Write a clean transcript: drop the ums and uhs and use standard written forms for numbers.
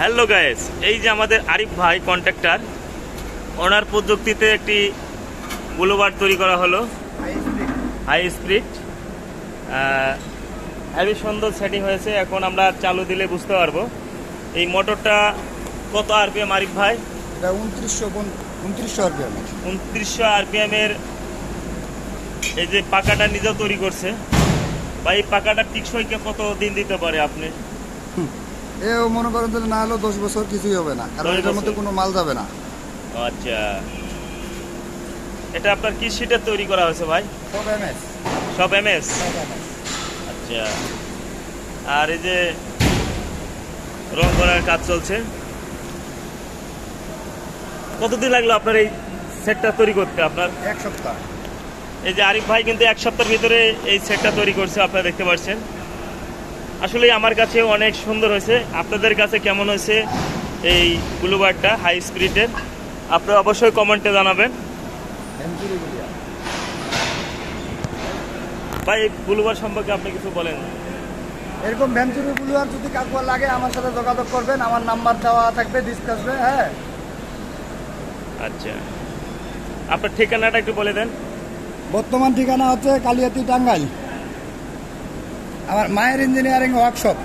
Hello guys, এই যে আমাদের আরিফ ভাই কন্ট্রাক্টর, ওনার প্রযুক্তিতে একটি বুলওয়ার্ড তৈরি করা হলো হাই স্পিড। হেবি সুন্দর সেটিং হয়েছে। এখন আমরা চালু দিলে বুঝতে পারবো এই মোটরটা কত আরপিএম। আরিফ ভাই, এটা 2900 আরপিএম। 2900 আরপিএম এর এই যে পাকাটা নিজেও তৈরি করছে। ভাই, এই পাকাটা টিকসইকে কত দিন দিতে পারে আপনি? এও মনে করেন যে না হলেও 10 বছর কিছুই হবে না, কারণ এটার মধ্যে কোনো মাল যাবে না। আচ্ছা, এটা আপনার কি শিটের তৈরি করা হয়েছে ভাই? সব এমএস। সব এমএস। আচ্ছা, আর এই যে রং করার কাজ চলছে। কতদিন লাগলো আপনার এই সেটটা তৈরি করতে? আপনার 1 সপ্তাহ। এই যে আরিফ ভাই কিন্তু 1 সপ্তাহের ভিতরে এই সেটটা তৈরি করছে, আপনারা দেখতে পাচ্ছেন। আসলে আমার কাছে অনেক সুন্দর হয়েছে। আপনাদের কাছে কেমন হয়েছে এই বুলওয়ার্ডটা হাই স্পিডের? আপনারা অবশ্যই কমেন্টে জানাবেন। ভাই, এই বুলওয়ার্ড সম্পর্কে আপনি কিছু বলেন। এরকম ভেঞ্চুরি বুলওয়ার্ড যদি কাকু লাগে আমার সাথে যোগাযোগ করবেন, আমার নাম্বার দেওয়া থাকবে ডিসকাসবে। হ্যাঁ, আচ্ছা, আপনার ঠিকানাটা একটু বলে দেন। বর্তমান ঠিকানা হচ্ছে কালিয়াতি, টাঙ্গাইল। আমার মায়ের ইঞ্জিনিয়ারিং ওয়ার্কশপ।